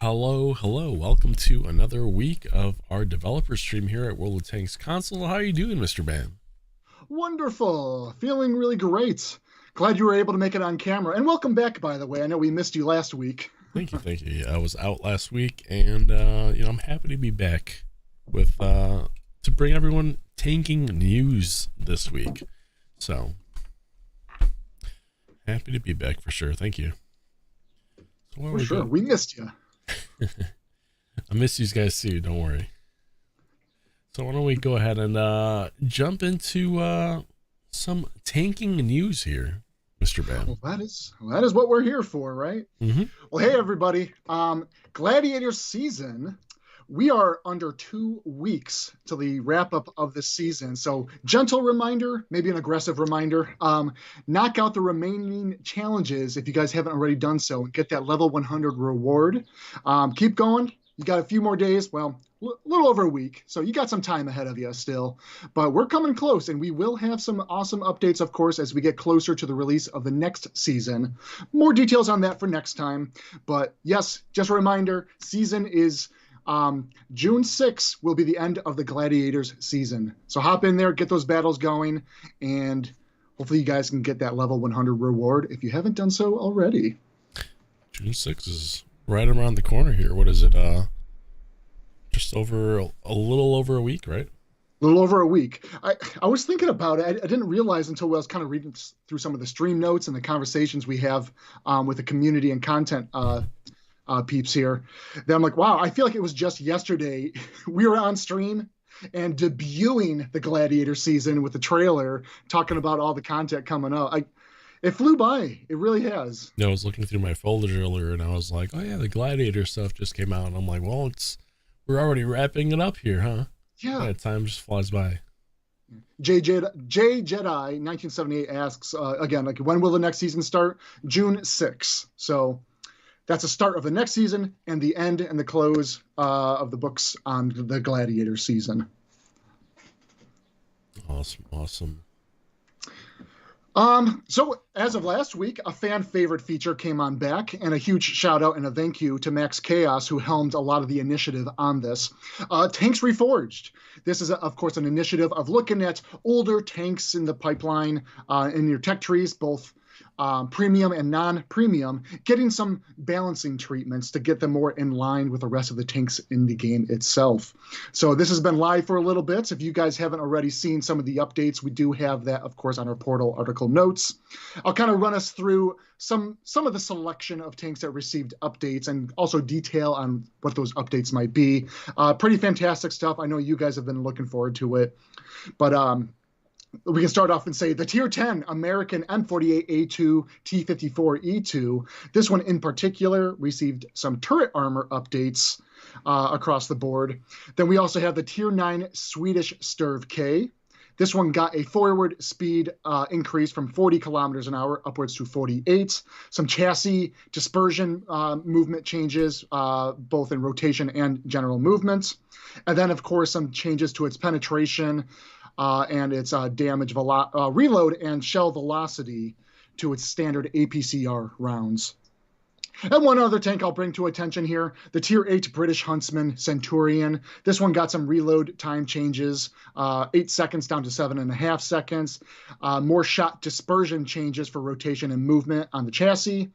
Hello, hello. Welcome to another week of our developer stream here at World of Tanks console. How are you doing, Mr. Bam? Wonderful. Feeling really great. Glad you were able to make it on camera. And welcome back, by the way. I know we missed you last week. Thank you, thank you. Yeah, I was out last week, and I'm happy to be back with to bring everyone tanking news this week. So happy to be back for sure. Thank you. So For sure. We missed you. I miss you guys too. Don't worry. So why don't we go ahead and jump into some tanking news here, Mr. Bam. Well, that is what we're here for, right? Mm-hmm. Well, hey everybody. Gladiator season. We are under 2 weeks to the wrap up of the season. So gentle reminder, maybe an aggressive reminder. Knock out the remaining challenges if you guys haven't already done so and get that level 100 reward. Keep going. You got a few more days. Well, a little over a week. So you got some time ahead of you still. But we're coming close, and we will have some awesome updates, of course, as we get closer to the release of the next season. More details on that for next time. But yes, just a reminder, season is June 6th will be the end of the Gladiators season. So hop in there, get those battles going, and hopefully you guys can get that level 100 reward if you haven't done so already. June 6th is right around the corner here. What is it? Just over a little over a week, right? A little over a week. I was thinking about it. I didn't realize until I was kind of reading through some of the stream notes and the conversations we have with the community and content peeps here. Then I'm like, wow, I feel like it was just yesterday we were on stream and debuting the Gladiator season with the trailer, talking about all the content coming up. It flew by. It really has. Yeah, I was looking through my folders earlier and I was like, oh yeah, the Gladiator stuff just came out. And I'm like, well, we're already wrapping it up here, huh? Yeah. Time just flies by. J Jedi 1978 asks again, like, when will the next season start? June 6th. So that's the start of the next season and the end and the close of the books on the Gladiator season. Awesome. So as of last week, a fan favorite feature came on back, and a huge shout out and a thank you to Max Chaos, who helmed a lot of the initiative on this. Tanks Reforged. This is, of course, an initiative of looking at older tanks in the pipeline, in your tech trees, both premium and non-premium, getting some balancing treatments to get them more in line with the rest of the tanks in the game itself. So this has been live for a little bit. If you guys haven't already seen some of the updates, we do have that, of course, on our portal article notes. I'll kind of run us through some of the selection of tanks that received updates and also detail on what those updates might be. Pretty fantastic stuff. I know you guys have been looking forward to it. But we can start off and say the Tier 10 American M48A2 T54E2. This one in particular received some turret armor updates across the board. Then we also have the Tier 9 Swedish Sturv K. This one got a forward speed increase from 40 kilometers an hour upwards to 48. Some chassis dispersion movement changes, both in rotation and general movements. And then, of course, some changes to its penetration and its damage reload and shell velocity to its standard APCR rounds. And one other tank I'll bring to attention here, the Tier 8 British Huntsman Centurion. This one got some reload time changes, 8 seconds down to 7.5 seconds, more shot dispersion changes for rotation and movement on the chassis,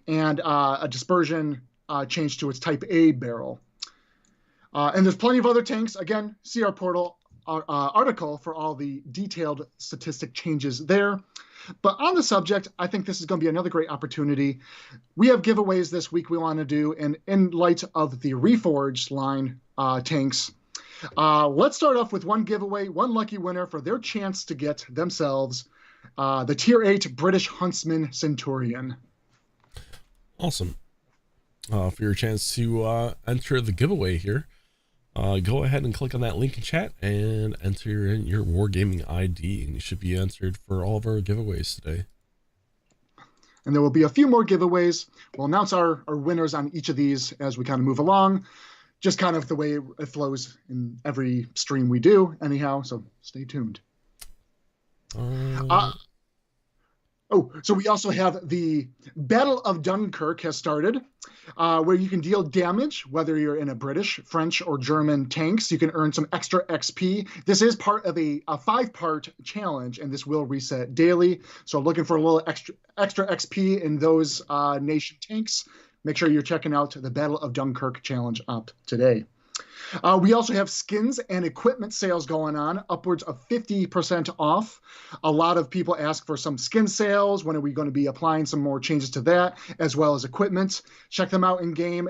and a dispersion change to its Type A barrel. And there's plenty of other tanks. Again, see our portal article for all the detailed statistic changes there. But on the subject, I think this is going to be another great opportunity. We have giveaways this week we want to do, and in light of the Reforged line tanks, let's start off with one giveaway, one lucky winner for their chance to get themselves the Tier 8 British Huntsman Centurion. Awesome. For your chance to enter the giveaway here, go ahead and click on that link in chat and enter in your Wargaming ID, and you should be entered for all of our giveaways today. And there will be a few more giveaways. We'll announce our winners on each of these as we kind of move along. Just kind of the way it flows in every stream we do anyhow, so stay tuned. Oh, so we also have the Battle of Dunkirk has started, where you can deal damage, whether you're in a British, French, or German tanks. You can earn some extra XP. This is part of a 5-part challenge, and this will reset daily. So looking for a little extra XP in those nation tanks, make sure you're checking out the Battle of Dunkirk challenge up today. We also have skins and equipment sales going on, upwards of 50% off. A lot of people ask for some skin sales. When are we going to be applying some more changes to that, as well as equipment? Check them out in game.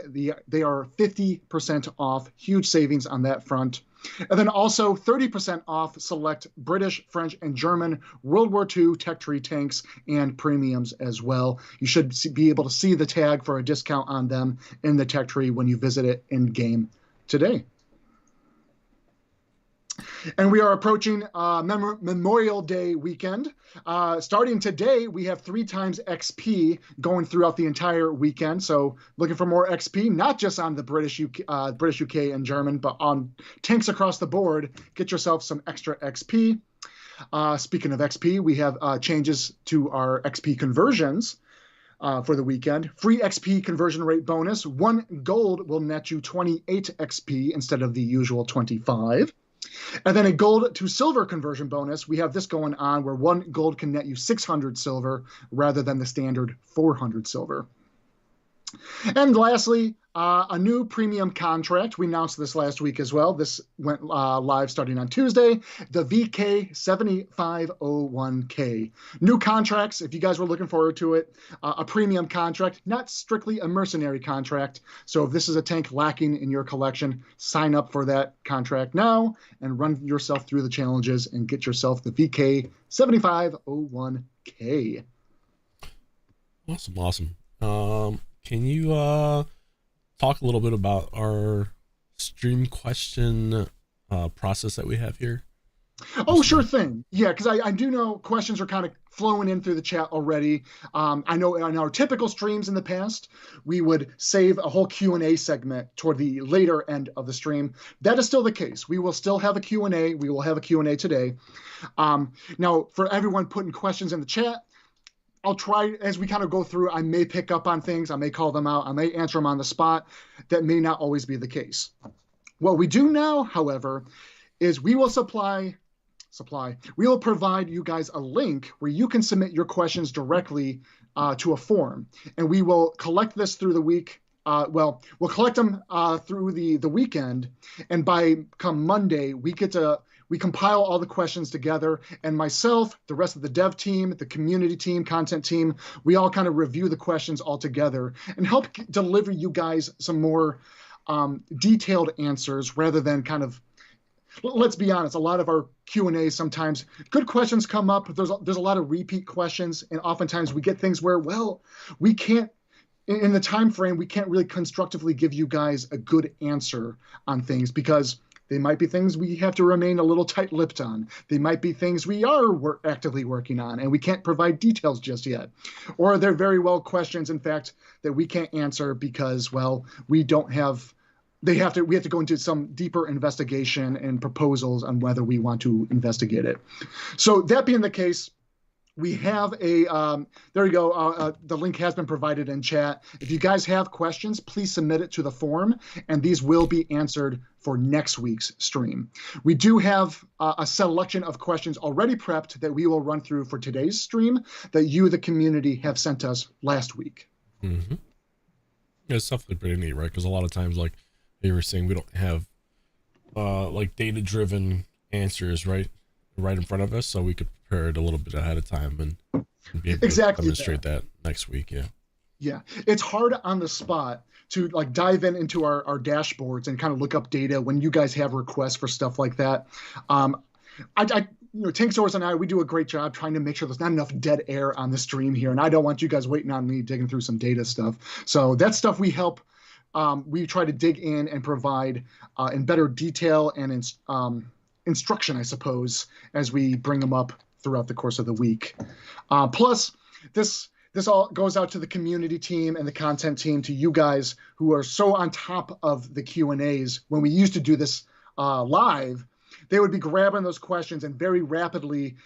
They are 50% off. Huge savings on that front. And then also 30% off select British, French, and German World War II tech tree tanks and premiums as well. You should be able to see the tag for a discount on them in the tech tree when you visit it in game today. And we are approaching Memorial Day weekend. Starting today, we have 3 times XP going throughout the entire weekend. So looking for more XP, not just on the British, UK, and German, but on tanks across the board. Get yourself some extra XP. Speaking of XP, we have changes to our XP conversions. For the weekend. Free XP conversion rate bonus. 1 gold will net you 28 XP instead of the usual 25. And then a gold to silver conversion bonus. We have this going on where 1 gold can net you 600 silver rather than the standard 400 silver. And lastly, a new premium contract. We announced this last week as well. This went live starting on Tuesday. The VK7501K. New contracts, if you guys were looking forward to it. A premium contract, not strictly a mercenary contract. So if this is a tank lacking in your collection, sign up for that contract now and run yourself through the challenges and get yourself the VK7501K. Awesome. Can you talk a little bit about our stream question process that we have here? Oh, sure thing. Yeah, because I do know questions are kind of flowing in through the chat already. I know in our typical streams in the past, we would save a whole Q&A segment toward the later end of the stream. That is still the case. We will still have a Q&A. We will have a Q&A today. Now, for everyone putting questions in the chat, I'll try, as we kind of go through, I may pick up on things, I may call them out, I may answer them on the spot. That may not always be the case. What we do now, however, is we will we will provide you guys a link where you can submit your questions directly to a form. And we will collect this through the week. We'll collect them through the weekend. And by come Monday, we compile all the questions together, and myself, the rest of the dev team, the community team, content team, we all kind of review the questions all together and help deliver you guys some more detailed answers rather than kind of, let's be honest, a lot of our Q&A sometimes, good questions come up, there's a lot of repeat questions, and oftentimes we get things where, well, we can't, in the time frame, we can't really constructively give you guys a good answer on things because they might be things we have to remain a little tight-lipped on. They might be things we are actively working on, and we can't provide details just yet. Or they're very well questions, in fact, that we can't answer because, well, we have to go into some deeper investigation and proposals on whether we want to investigate it. So that being the case, we have there you go. The link has been provided in chat. If you guys have questions, please submit it to the form, and these will be answered for next week's stream. We do have a selection of questions already prepped that we will run through for today's stream that you, the community, have sent us last week. Mm-hmm. Yeah, it's definitely pretty neat, right? Because a lot of times, like you were saying, we don't have like data-driven answers right in front of us, so we could prepare it a little bit ahead of time and be able to demonstrate that next week. Yeah, it's hard on the spot to like dive into our dashboards and kind of look up data when you guys have requests for stuff like that. Tankz0rz and I, we do a great job trying to make sure there's not enough dead air on the stream here, and I don't want you guys waiting on me digging through some data stuff. So that stuff we help. We try to dig in and provide in better detail and instruction, I suppose, as we bring them up throughout the course of the week. Plus, this all goes out to the community team and the content team, to you guys who are so on top of the Q&As. When we used to do this live, they would be grabbing those questions and very rapidly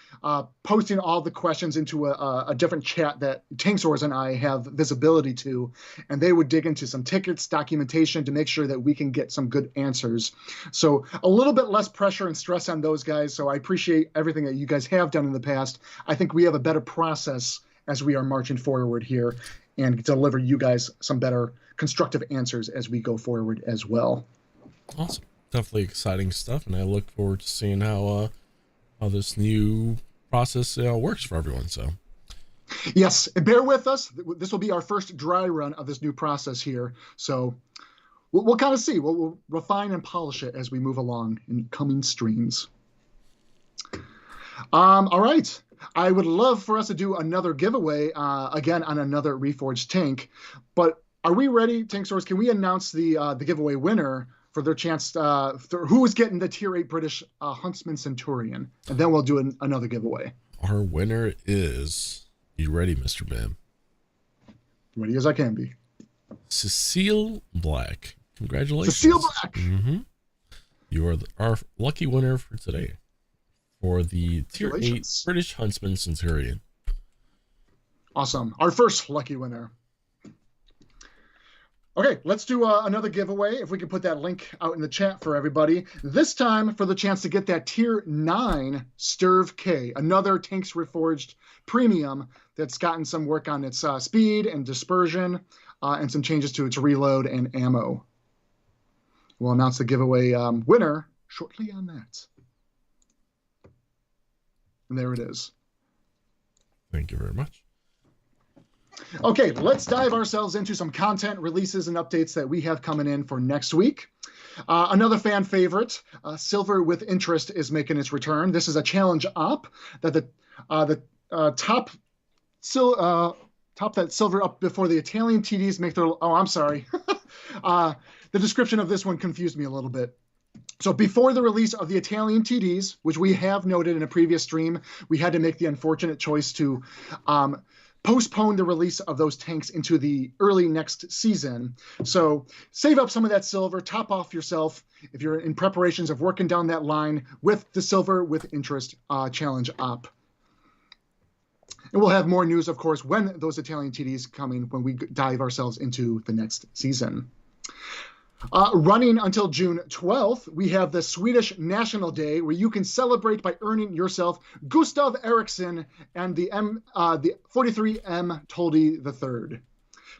posting all the questions into a different chat that Tankz0rz and I have visibility to, and they would dig into some tickets, documentation to make sure that we can get some good answers. So a little bit less pressure and stress on those guys. So I appreciate everything that you guys have done in the past. I think we have a better process as we are marching forward here and deliver you guys some better constructive answers as we go forward as well. Awesome. Definitely exciting stuff, and I look forward to seeing how this new process works for everyone. So yes, bear with us. This will be our first dry run of this new process here. So we'll kind of see. We'll refine and polish it as we move along in coming streams. All right. I would love for us to do another giveaway, again, on another Reforged tank. But are we ready, Tankz0rz? Can we announce the giveaway winner for their chance who is getting the Tier 8 British Huntsman Centurion? And then we'll do another giveaway. Our winner is... You ready, Mr. Bam? Ready as I can be. Cecile Black. Congratulations. Cecile Black! Mm-hmm. You are our lucky winner for today for the Tier 8 British Huntsman Centurion. Awesome. Our first lucky winner. Okay, let's do another giveaway. If we can put that link out in the chat for everybody. This time for the chance to get that Tier 9 Sturv K, another Tankz0rz Reforged premium that's gotten some work on its speed and dispersion and some changes to its reload and ammo. We'll announce the giveaway winner shortly on that. And there it is. Thank you very much. Okay, let's dive ourselves into some content releases and updates that we have coming in for next week. Another fan favorite, Silver with Interest, is making its return. This is a challenge op that the top that silver up before the Italian TDs make their... Oh, I'm sorry. The description of this one confused me a little bit. So before the release of the Italian TDs, which we have noted in a previous stream, we had to make the unfortunate choice to postpone the release of those tanks into the early next season. So save up some of that silver, top off yourself if you're in preparations of working down that line with the Silver with Interest challenge op. And we'll have more news, of course, when those Italian TDs come in, when we dive ourselves into the next season. Running until June 12th, we have the Swedish National Day, where you can celebrate by earning yourself Gustav Eriksson and the 43M Toldy III.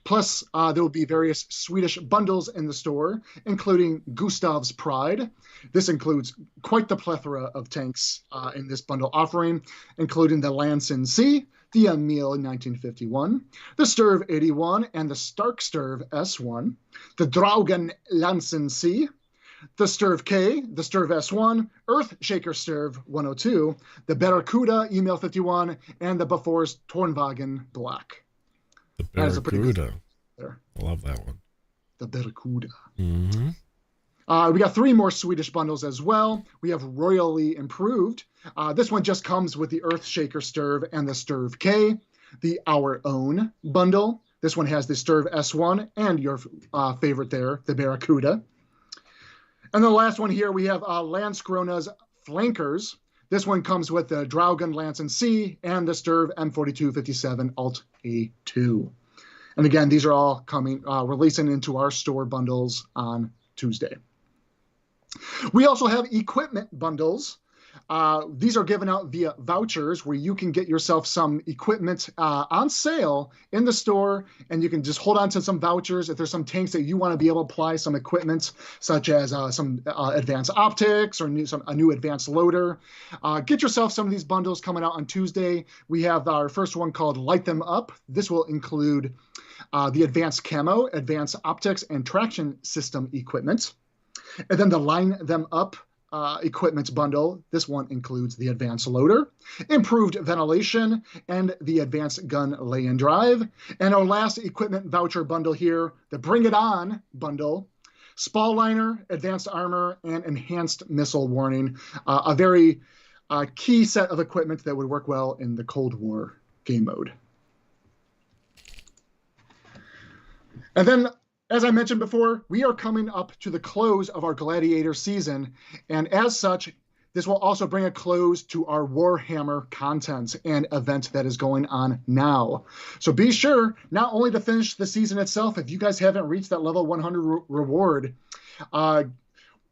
Plus, there will be various Swedish bundles in the store, including Gustav's Pride. This includes quite the plethora of tanks in this bundle offering, including the Lansen C, the Emil 1951, the Sturv 81, and the Stark Sturv S1, the Draugen Lansen C, the Sturv K, the Sturv S1, Earthshaker Sturv 102, the Barracuda Emil 51, and the Bofors Tornwagen Black. The Barracuda. I love that one. The Barracuda. Mm-hmm. We got 3 more Swedish bundles as well. We have Royally Improved. This one just comes with the Earthshaker Sturv and the Sturv K. The Our Own bundle. This one has the Sturv S1 and your favorite there, the Barracuda. And the last one here, we have Landskrona's Flankers. This one comes with the Draugen Lansen C and the Sturv M4257 Alt A2. And again, these are all coming, releasing into our store bundles on Tuesday. We also have equipment bundles. These are given out via vouchers where you can get yourself some equipment on sale in the store, and you can just hold on to some vouchers if there's some tanks that you want to be able to apply some equipment, such as some advanced optics or a new advanced loader. Get yourself some of these bundles coming out on Tuesday. We have our first one called Light Them Up. This will include the advanced camo, advanced optics, and traction system equipment. And then the Line Them Up equipment bundle. This one includes the advanced loader, improved ventilation, and the advanced gun lay and drive. And our last equipment voucher bundle here, the Bring It On bundle, spall liner, advanced armor, and enhanced missile warning. A very key set of equipment that would work well in the Cold War game mode. And then, as I mentioned before, we are coming up to the close of our Gladiator season, and as such, This will also bring a close to our Warhammer content and event that is going on now. So be sure not only to finish the season itself, if you guys haven't reached that level 100 reward,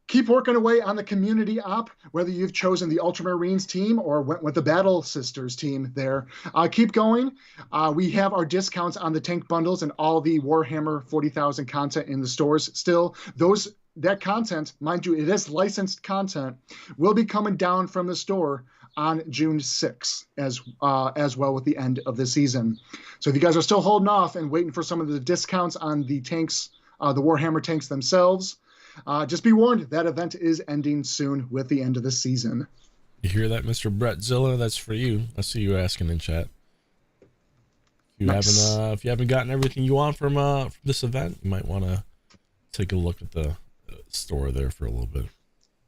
keep working away on the community op, whether you've chosen the Ultramarines team or went with the Battle Sisters team there. Keep going. We have our discounts on the tank bundles and all the Warhammer 40,000 content in the stores still. That content, mind you, it is licensed content, will be coming down from the store on June 6th as well with the end of the season. So if you guys are still holding off and waiting for some of the discounts on the tanks, the Warhammer tanks themselves, just be warned, that event is ending soon with the end of the season. You hear that, Mr. Brettzilla? That's for you. I see you asking in chat. If you haven't gotten everything you want from this event, you might want to take a look at the store there for a little bit.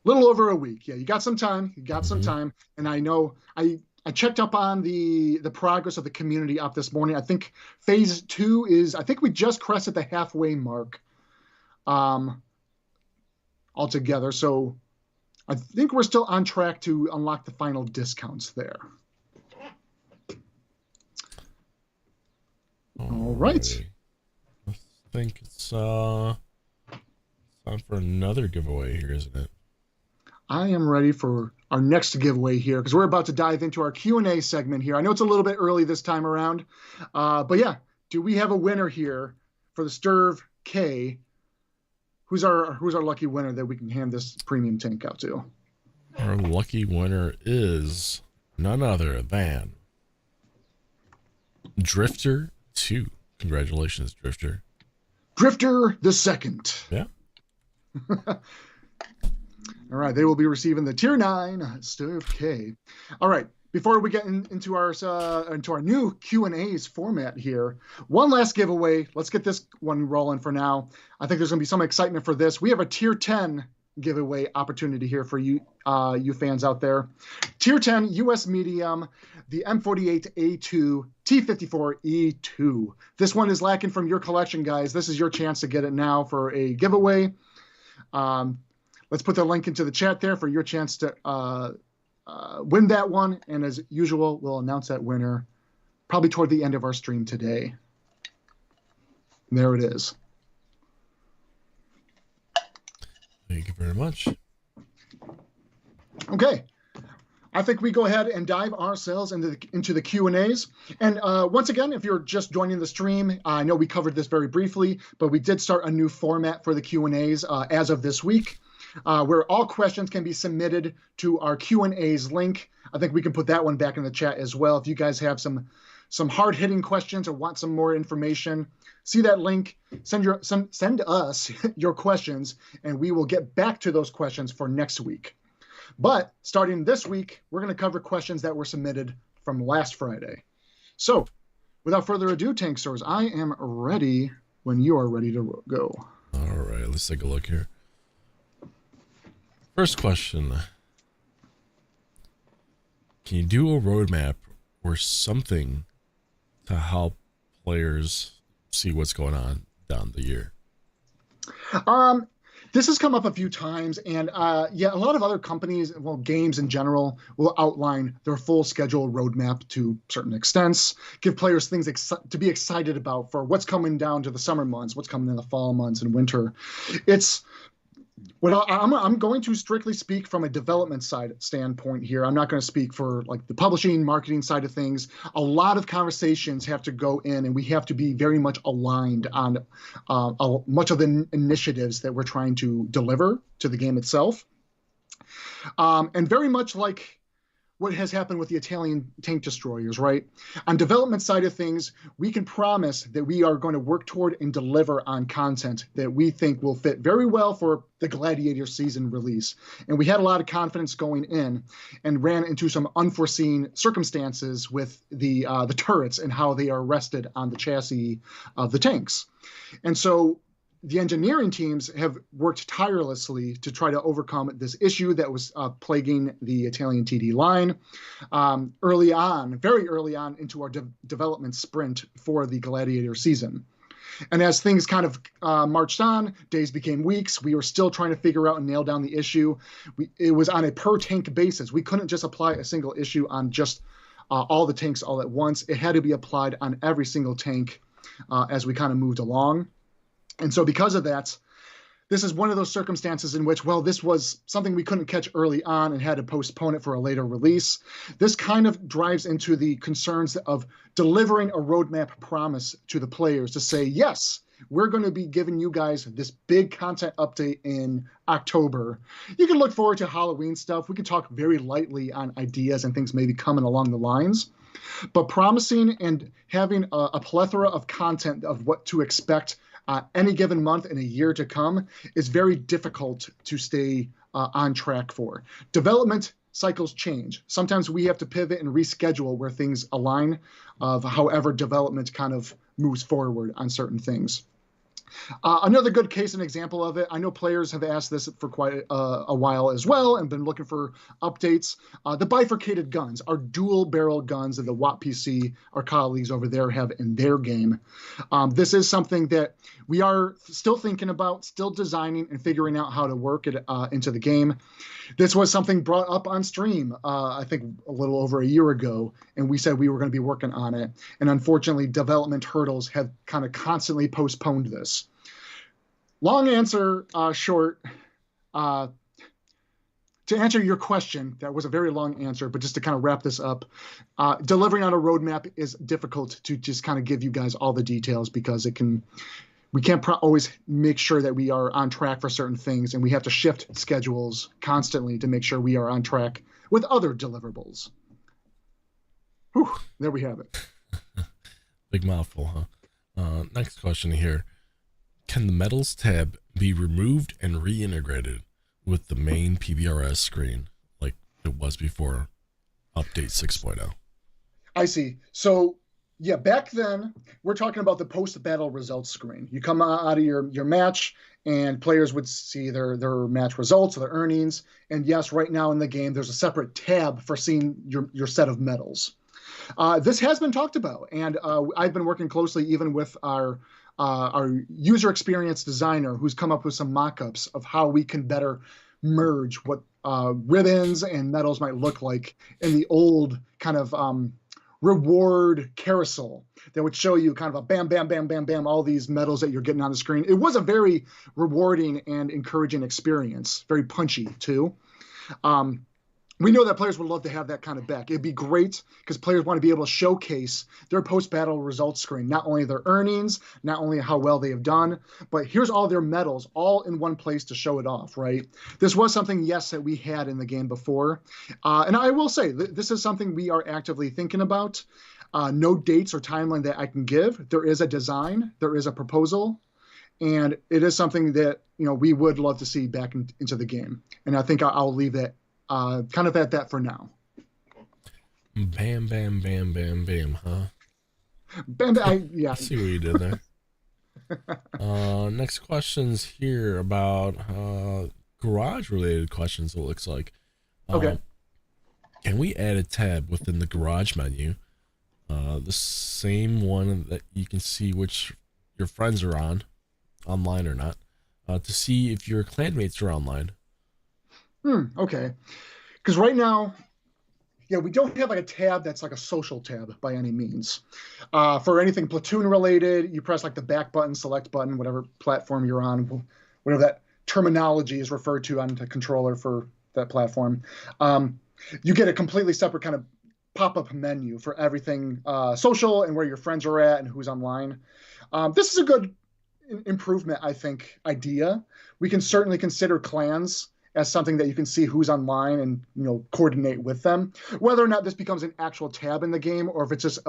Little over a week. Yeah, you got some time. Some time. And I know I checked up on the progress of the community up this morning. I think phase 2 is, I think we just crested the halfway mark altogether. So I think we're still on track to unlock the final discounts there. All right. I think it's time for another giveaway here, isn't it? I am ready for our next giveaway here because we're about to dive into our Q&A segment here. I know it's a little bit early this time around, but yeah, do we have a winner here for the Sturv K? Who's our lucky winner that we can hand this premium tank out to? Our lucky winner is none other than Drifter 2. Congratulations, Drifter. Drifter the second. Yeah. All right, they will be receiving the Tier 9 Sturv K. All right, before we get into our new Q&A's format here, one last giveaway. Let's get this one rolling for now. I think there's going to be some excitement for this. We have a Tier 10 giveaway opportunity here for you fans out there. Tier 10 US Medium, the M48A2 T54E2. This one is lacking from your collection, guys. This is your chance to get it now for a giveaway. Let's put the link into the chat there for your chance to win that one. And as usual, we'll announce that winner probably toward the end of our stream today. And there it is. Thank you very much. Okay. I think we go ahead and dive ourselves into the Q&As. And once again, if you're just joining the stream, I know we covered this very briefly, but we did start a new format for the Q&As as of this week, where all questions can be submitted to our Q&As link. I think we can put that one back in the chat as well. If you guys have some hard-hitting questions or want some more information, see that link, send us your questions, and we will get back to those questions for next week. But starting this week, we're going to cover questions that were submitted from last Friday. So without further ado, Tankz0rz, I am ready when you are ready to go. All right, let's take a look here. First question. Can you do a roadmap or something to help players see what's going on down the year? This has come up a few times, and yeah, a lot of other companies, well, games in general, will outline their full schedule roadmap to certain extents, give players things to be excited about for what's coming down to the summer months, what's coming in the fall months and winter. I'm going to strictly speak from a development side standpoint here. I'm not going to speak for like the publishing, marketing side of things. A lot of conversations have to go in, and we have to be very much aligned on much of the initiatives that we're trying to deliver to the game itself. And very much like what has happened with the Italian tank destroyers, right? On development side of things, we can promise that we are going to work toward and deliver on content that we think will fit very well for the Gladiator season release. And we had a lot of confidence going in and ran into some unforeseen circumstances with the turrets and how they are rested on the chassis of the tanks. And so the engineering teams have worked tirelessly to try to overcome this issue that was plaguing the Italian TD line very early on into our development sprint for the Gladiator season. And as things kind of marched on, days became weeks. We were still trying to figure out and nail down the issue. It was on a per tank basis. We couldn't just apply a single issue on just all the tanks all at once. It had to be applied on every single tank as we kind of moved along. And so because of that, this is one of those circumstances in which, well, this was something we couldn't catch early on and had to postpone it for a later release. This kind of drives into the concerns of delivering a roadmap promise to the players to say, yes, we're going to be giving you guys this big content update in October. You can look forward to Halloween stuff. We can talk very lightly on ideas and things maybe coming along the lines. But promising and having a plethora of content of what to expect any given month in a year to come is very difficult to stay on track for. Development cycles change. Sometimes we have to pivot and reschedule where things align of however development kind of moves forward on certain things. Another good case and example of it, I know players have asked this for quite a while as well and been looking for updates. The bifurcated guns, our dual barrel guns that the WoT PC, our colleagues over there, have in their game. This is something that we are still thinking about, still designing and figuring out how to work it into the game. This was something brought up on stream, I think a little over a year ago, and we said we were going to be working on it. And unfortunately, development hurdles have kind of constantly postponed this. Long answer, short. To answer your question, that was a very long answer, but just to kind of wrap this up, delivering on a roadmap is difficult to just kind of give you guys all the details because we can't always make sure that we are on track for certain things, and we have to shift schedules constantly to make sure we are on track with other deliverables. Whew, there we have it. Big mouthful, huh? Next question here. Can the medals tab be removed and reintegrated with the main PBRS screen like it was before update 6.0? I see. So yeah, back then, we're talking about the post-battle results screen. You come out of your match, and players would see their match results, their earnings. And yes, right now in the game, there's a separate tab for seeing your set of medals. This has been talked about, and I've been working closely even with our user experience designer who's come up with some mock-ups of how we can better merge what ribbons and medals might look like in the old kind of reward carousel that would show you kind of a bam, bam, bam, bam, bam, all these medals that you're getting on the screen. It was a very rewarding and encouraging experience, very punchy too. We know that players would love to have that kind of back. It'd be great because players want to be able to showcase their post-battle results screen, not only their earnings, not only how well they have done, but here's all their medals all in one place to show it off, right? This was something, yes, that we had in the game before. And I will say, this is something we are actively thinking about. No dates or timeline that I can give. There is a design, there is a proposal, and it is something that we would love to see back into the game. And I think I'll leave that kind of at that for now. Bam, bam, bam, bam, bam, huh? Bam, yeah. I see what you did there. Next question's here about garage-related questions, it looks like. Okay. Can we add a tab within the garage menu? The same one that you can see which your friends are online or not, to see if your clanmates are online. Okay. Because right now, yeah, we don't have like a tab that's like a social tab by any means. For anything platoon related, you press like the back button, select button, whatever platform you're on, whatever that terminology is referred to on the controller for that platform. You get a completely separate kind of pop-up menu for everything social and where your friends are at and who's online. This is a good improvement, I think, idea. We can certainly consider clans as something that you can see who's online and coordinate with them. Whether or not this becomes an actual tab in the game or if it's just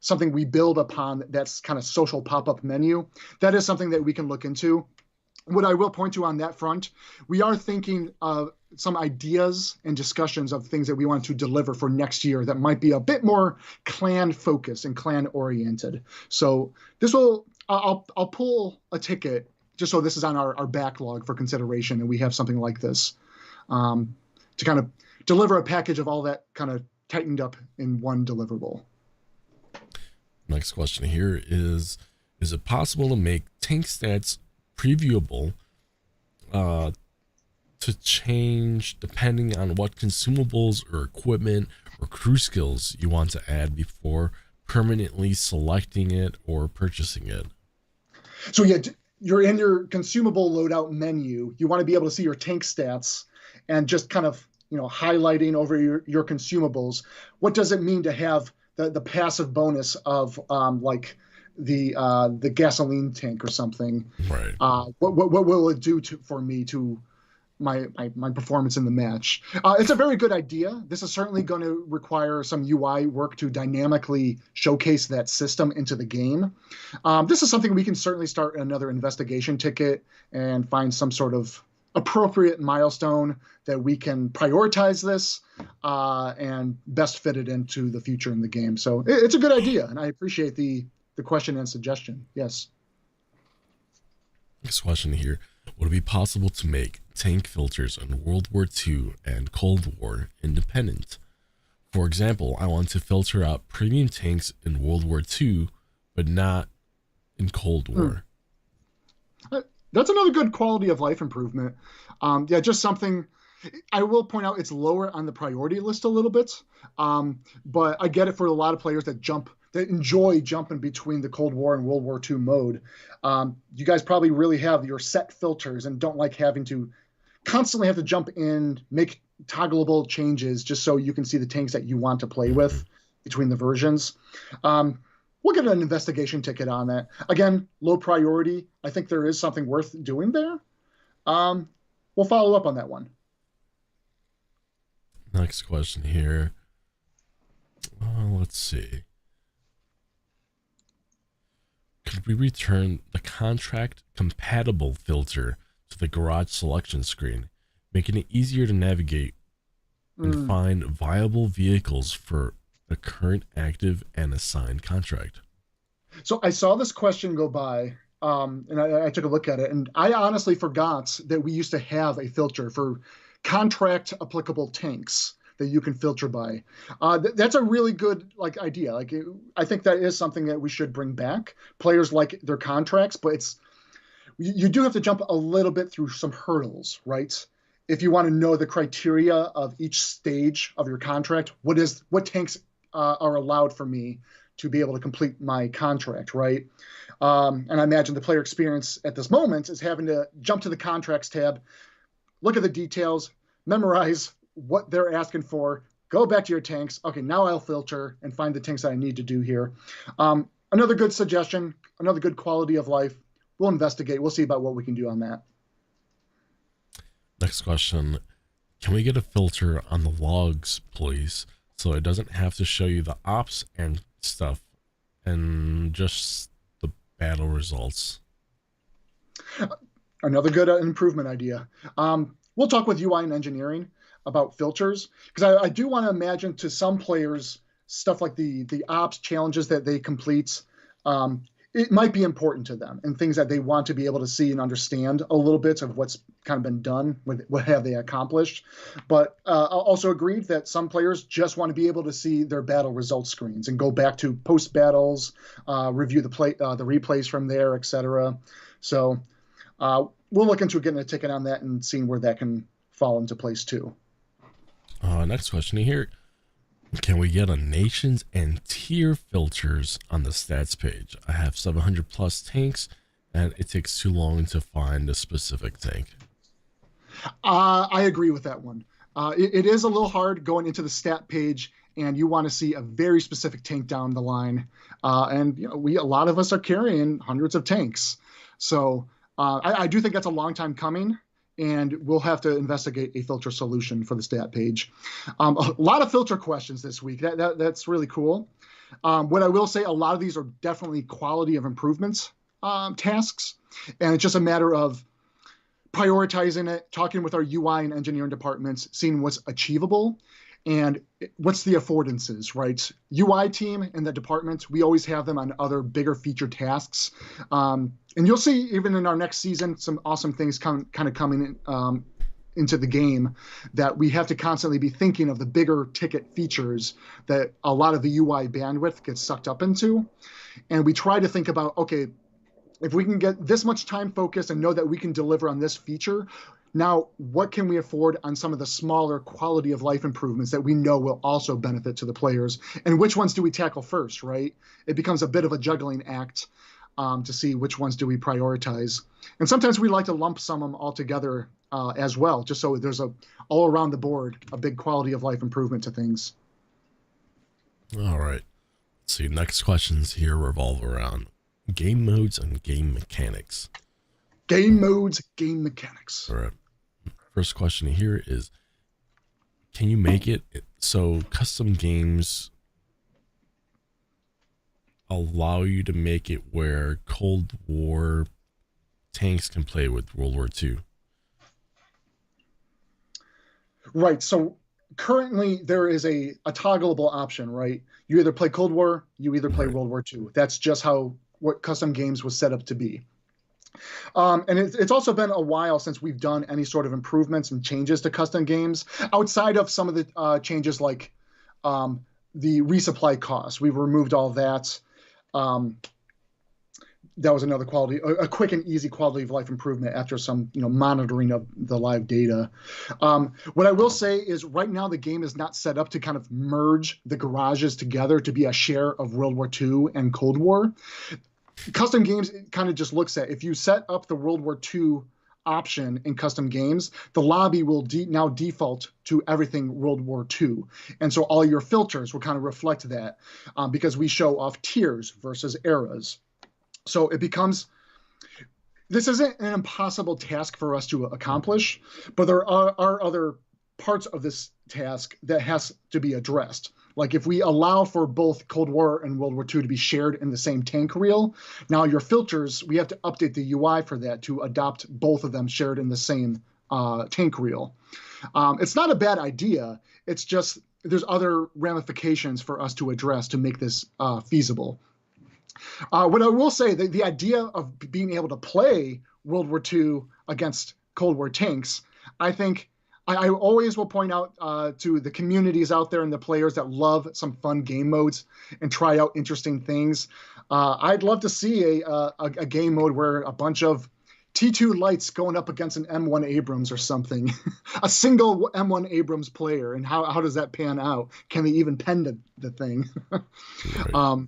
something we build upon that's kind of social pop-up menu, that is something that we can look into. What I will point to on that front, we are thinking of some ideas and discussions of things that we want to deliver for next year that might be a bit more clan focused and clan oriented. So this will, I'll pull a ticket just so this is on our backlog for consideration, and we have something like this to kind of deliver a package of all that kind of tightened up in one deliverable. Next question here is, Is it possible to make tank stats previewable uh, to change depending on what consumables or equipment or crew skills you want to add before permanently selecting it or purchasing it? So yeah, you're in your consumable loadout menu. You want to be able to see your tank stats and just kind of highlighting over your consumables. What does it mean to have the passive bonus of like the gasoline tank or something? Right. What will it do for me to my performance in the match? It's a very good idea. This is certainly going to require some UI work to dynamically showcase that system into the game. This is something we can certainly start another investigation ticket and find some sort of appropriate milestone that we can prioritize this and best fit it into the future in the game. So it's a good idea, and I appreciate the question and suggestion. Yes. Next question here. Would it be possible to make tank filters in World War II and Cold War independent? For example, I want to filter out premium tanks in World War II, but not in Cold War. That's another good quality of life improvement. Yeah, just something. I will point out it's lower on the priority list a little bit, but I get it for a lot of players that enjoy jumping between the Cold War and World War II mode. You guys probably really have your set filters and don't like having to constantly have to jump in, make toggleable changes just so you can see the tanks that you want to play with between the versions. We'll get an investigation ticket on that. Again, low priority. I think there is something worth doing there. We'll follow up on that one. Next question here. Let's see. Could we return the contract compatible filter to the garage selection screen, making it easier to navigate and find viable vehicles for the current active and assigned contract? So I saw this question go by, and I took a look at it, and I honestly forgot that we used to have a filter for contract applicable tanks that you can filter by. That's a really good idea. I think that is something that we should bring back. Players like their contracts, but you do have to jump a little bit through some hurdles, right? If you want to know the criteria of each stage of your contract, what tanks are allowed for me to be able to complete my contract, right? And I imagine the player experience at this moment is having to jump to the contracts tab, look at the details, memorize what they're asking for, go back to your tanks. Okay, now I'll filter and find the tanks that I need to do here. Another good suggestion, another good quality of life. We'll investigate. We'll see about what we can do on that. Next question. Can we get a filter on the logs, please? So it doesn't have to show you the ops and stuff and just the battle results. Another good improvement idea. We'll talk with UI and engineering about filters, because I do want to imagine to some players stuff like the ops challenges that they complete, it might be important to them and things that they want to be able to see and understand a little bit of what's kind of been done, what have they accomplished. But also agreed that some players just want to be able to see their battle results screens and go back to post battles, review the replays from there, etc. So we'll look into getting a ticket on that and seeing where that can fall into place too. Next question here. Can we get a nations and tier filters on the stats page? I have 700 plus tanks and it takes too long to find a specific tank. I agree with that one. It is a little hard going into the stat page and you want to see a very specific tank down the line. And a lot of us are carrying hundreds of tanks. So I do think that's a long time coming. And we'll have to investigate a filter solution for the stat page. A lot of filter questions this week. That's really cool. What I will say, a lot of these are definitely quality of improvements tasks. And it's just a matter of prioritizing it, talking with our UI and engineering departments, seeing what's achievable and what's the affordances, right? UI team and the department, we always have them on other bigger feature tasks. And you'll see even in our next season, some awesome things kind of coming into the game that we have to constantly be thinking of the bigger ticket features that a lot of the UI bandwidth gets sucked up into. And we try to think about, okay, if we can get this much time focused and know that we can deliver on this feature, now what can we afford on some of the smaller quality of life improvements that we know will also benefit to the players? And which ones do we tackle first, right? It becomes a bit of a juggling act to see which ones do we prioritize. And sometimes we like to lump some of them all together as well, just so there's a all around the board, a big quality of life improvement to things. All right. Let's see. Next questions here revolve around game modes and game mechanics. Game modes, game mechanics. All right. First question here is, can you make it so custom games allow you to make it where Cold War tanks can play with World War II? Right. So currently there is a toggleable option, right? You either play Cold War, you either play World War II. That's just what custom games was set up to be. And it's also been a while since we've done any sort of improvements and changes to custom games outside of some of the changes like the resupply costs. We've removed all that. That was another a quick and easy quality of life improvement after some monitoring of the live data. What I will say is right now the game is not set up to kind of merge the garages together to be a share of World War II and Cold War. Custom games kind of just looks at if you set up the World War II option in custom games, the lobby will now default to everything World War II. And so all your filters will kind of reflect that because we show off tiers versus eras. So it becomes, this isn't an impossible task for us to accomplish, but there are other parts of this task that has to be addressed. Like if we allow for both Cold War and World War II to be shared in the same tank reel, now your filters, we have to update the UI for that to adopt both of them shared in the same tank reel. It's not a bad idea. It's just there's other ramifications for us to address to make this feasible. What I will say, the idea of being able to play World War II against Cold War tanks, I think I always will point out to the communities out there and the players that love some fun game modes and try out interesting things. I'd love to see a game mode where a bunch of T2 lights going up against an M1 Abrams or something, a single M1 Abrams player, and how does that pan out? Can they even pen the thing? Right.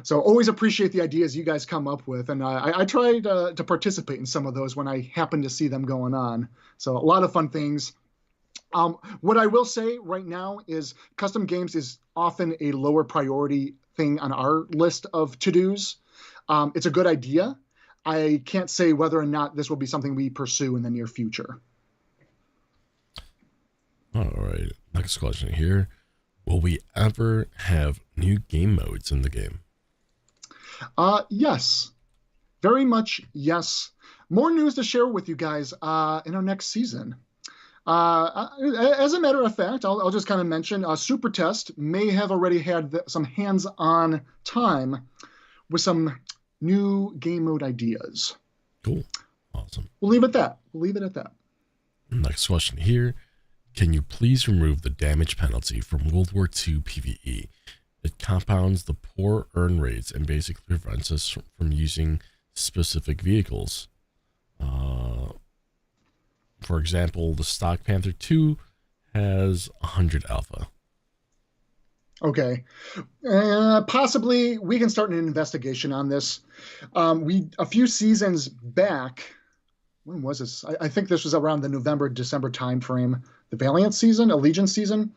So always appreciate the ideas you guys come up with, and I try to participate in some of those when I happen to see them going on. So a lot of fun things. What I will say right now is custom games is often a lower priority thing on our list of to-dos. It's a good idea. I can't say whether or not this will be something we pursue in the near future. All right. Next question here. Will we ever have new game modes in the game? Yes, very much yes. More news to share with you guys in our next season. As a matter of fact, I'll just kind of mention Super Test may have already had some hands-on time with some new game mode ideas. Cool. Awesome. We'll leave it at that. Next question here. Can you please remove the damage penalty from World War II PvE? It compounds the poor earn rates and basically prevents us from using specific vehicles. For example, the stock Panther 2 has 100 alpha. Okay. Possibly we can start an investigation on this. A few seasons back, when was this? I think this was around the November, December timeframe, the Valiant season, Allegiance season.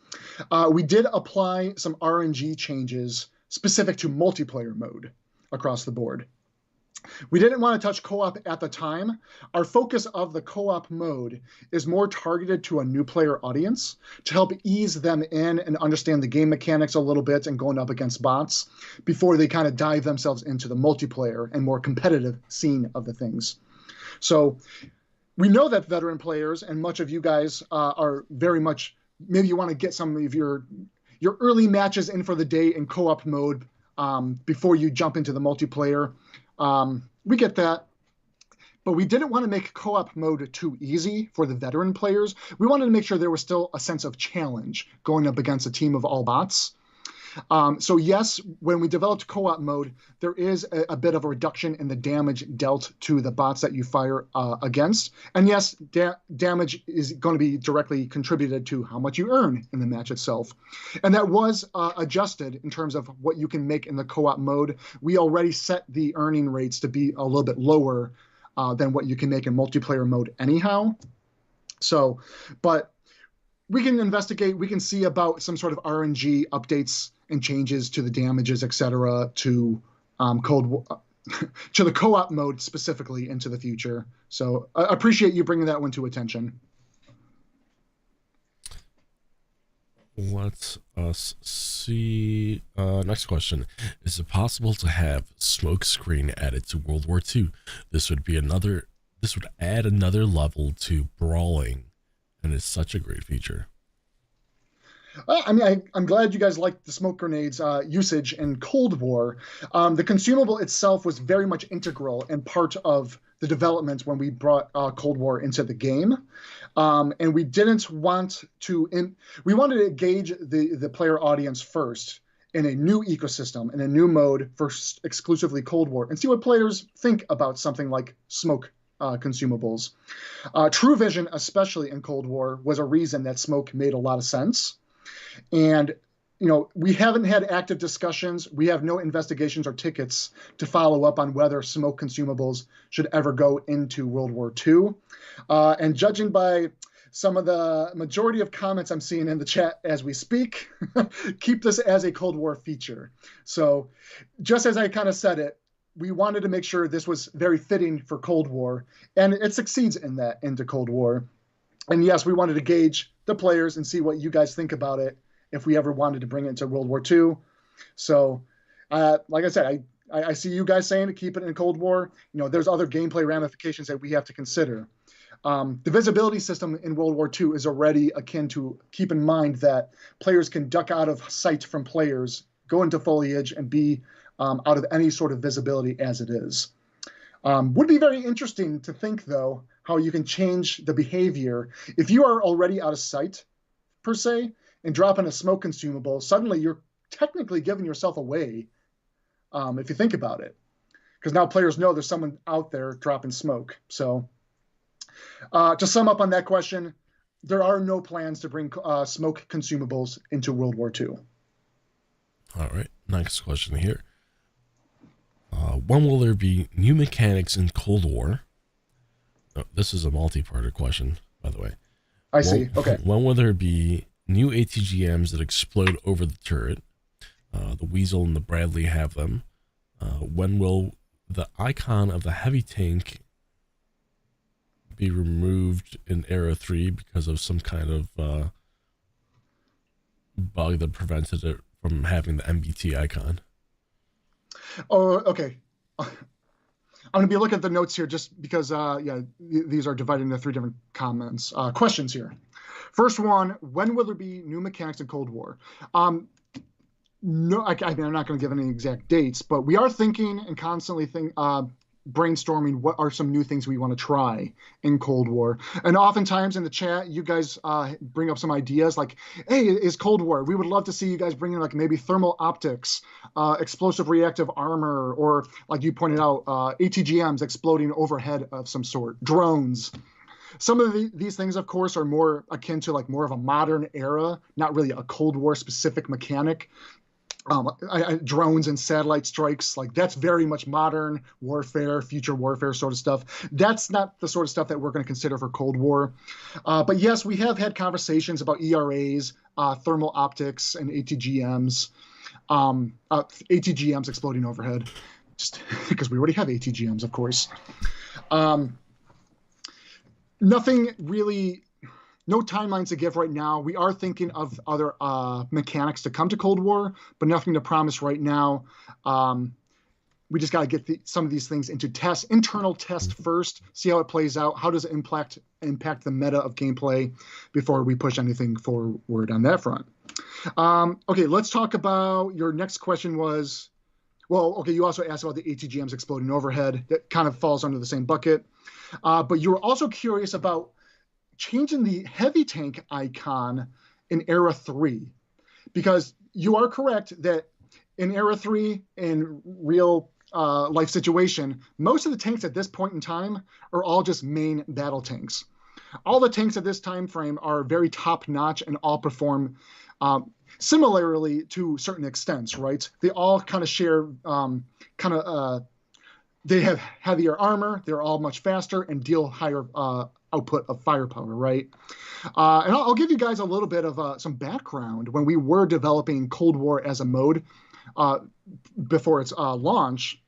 We did apply some RNG changes specific to multiplayer mode across the board. We didn't want to touch co-op at the time. Our focus of the co-op mode is more targeted to a new player audience to help ease them in and understand the game mechanics a little bit and going up against bots before they kind of dive themselves into the multiplayer and more competitive scene of the things. So we know that veteran players and much of you guys are very much, maybe you want to get some of your early matches in for the day in co-op mode before you jump into the multiplayer. We get that, but we didn't want to make co-op mode too easy for the veteran players. We wanted to make sure there was still a sense of challenge going up against a team of all bots. So yes, when we developed co-op mode, there is a bit of a reduction in the damage dealt to the bots that you fire against. And yes, damage is going to be directly contributed to how much you earn in the match itself. And that was adjusted in terms of what you can make in the co-op mode. We already set the earning rates to be a little bit lower than what you can make in multiplayer mode anyhow. So, but we can investigate, we can see about some sort of RNG updates and changes to the damages, etc., to to the co-op mode specifically into the future. So I appreciate you bringing that one to attention. Let us see. Next question. Is it possible to have smoke screen added to World War II? This would add another level to brawling, and it's such a great feature. I mean, I'm glad you guys liked the smoke grenades usage in Cold War. The consumable itself was very much integral and part of the development when we brought Cold War into the game. And we didn't want to, we wanted to gauge the player audience first in a new ecosystem, in a new mode for exclusively Cold War, and see what players think about something like smoke consumables. True Vision, especially in Cold War, was a reason that smoke made a lot of sense. And, you know, we haven't had active discussions. We have no investigations or tickets to follow up on whether smoke consumables should ever go into World War II. And judging by some of the majority of comments I'm seeing in the chat as we speak, keep this as a Cold War feature. So just as I kind of said it, we wanted to make sure this was very fitting for Cold War, and it succeeds in that into Cold War. And yes, we wanted to gauge the players and see what you guys think about it if we ever wanted to bring it into World War II. So, like I said, I see you guys saying to keep it in Cold War. You know, there's other gameplay ramifications that we have to consider. The visibility system in World War II is already akin to, keep in mind that players can duck out of sight from players, go into foliage, and be out of any sort of visibility as it is. Would be very interesting to think, though, how you can change the behavior. If you are already out of sight, per se, and drop in a smoke consumable, suddenly you're technically giving yourself away, if you think about it. Because now players know there's someone out there dropping smoke. So to sum up on that question, there are no plans to bring smoke consumables into World War II. All right, next question here. When will there be new mechanics in Cold War? Oh, this is a multi-parter question, by the way. I see. Okay. When will there be new ATGMs that explode over the turret? The Weasel and the Bradley have them. When will the icon of the heavy tank be removed in Era 3 because of some kind of bug that prevented it from having the MBT icon? Oh, okay. I'm going to be looking at the notes here just because, yeah, these are divided into three different questions here. First one, when will there be new mechanics in Cold War? No, I'm not going to give any exact dates, but we are thinking and constantly brainstorming what are some new things we want to try in Cold War. And oftentimes in the chat, you guys bring up some ideas like, hey, is Cold War? We would love to see you guys bring in like maybe thermal optics, explosive reactive armor, or like you pointed out, ATGMs exploding overhead of some sort, drones. Some of these things, of course, are more akin to like more of a modern era, not really a Cold War specific mechanic. Drones and satellite strikes, like that's very much modern warfare, future warfare sort of stuff. That's not the sort of stuff that we're going to consider for Cold War. But yes, we have had conversations about ERAs, thermal optics, and ATGMs. ATGMs exploding overhead, just because we already have ATGMs, of course. Nothing really. No timelines to give right now. We are thinking of other mechanics to come to Cold War, but nothing to promise right now. We just got to get some of these things into internal test first, see how it plays out. How does it impact the meta of gameplay before we push anything forward on that front? Okay, let's talk about your next question was, well, okay, you also asked about the ATGMs exploding overhead. That kind of falls under the same bucket. But you were also curious about changing the heavy tank icon in Era 3, because you are correct that in Era 3, in real life situation, most of the tanks at this point in time are all just main battle tanks. All the tanks at this time frame are very top notch and all perform similarly to certain extents, right? They all kind of share they have heavier armor, they're all much faster, and deal higher output of firepower, right? And I'll give you guys a little bit of some background. When we were developing Cold War as a mode before its launch,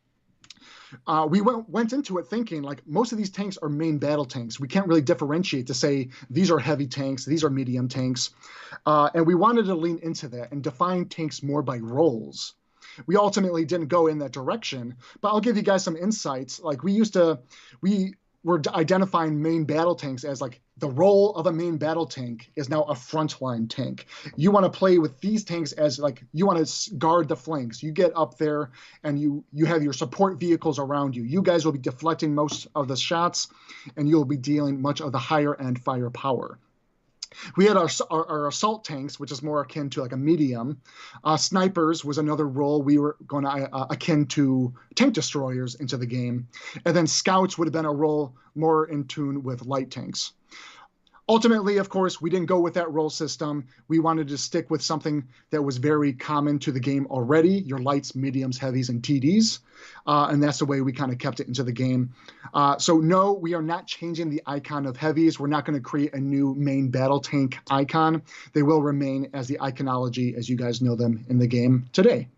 we went into it thinking like most of these tanks are main battle tanks. We can't really differentiate to say these are heavy tanks, these are medium tanks. And we wanted to lean into that and define tanks more by roles. We ultimately didn't go in that direction, but I'll give you guys some insights. Like we were identifying main battle tanks as like the role of a main battle tank is now a frontline tank. You want to play with these tanks as like you want to guard the flanks. You get up there and you have your support vehicles around you. You guys will be deflecting most of the shots and you'll be dealing much of the higher end firepower. We had our assault tanks, which is more akin to like a medium. Snipers was another role we were going to akin to tank destroyers into the game. And then scouts would have been a role more in tune with light tanks. Ultimately, of course, we didn't go with that role system. We wanted to stick with something that was very common to the game already, your lights, mediums, heavies, and TDs. And that's the way we kind of kept it into the game. So no, we are not changing the icon of heavies. We're not going to create a new main battle tank icon. They will remain as the iconology as you guys know them in the game today.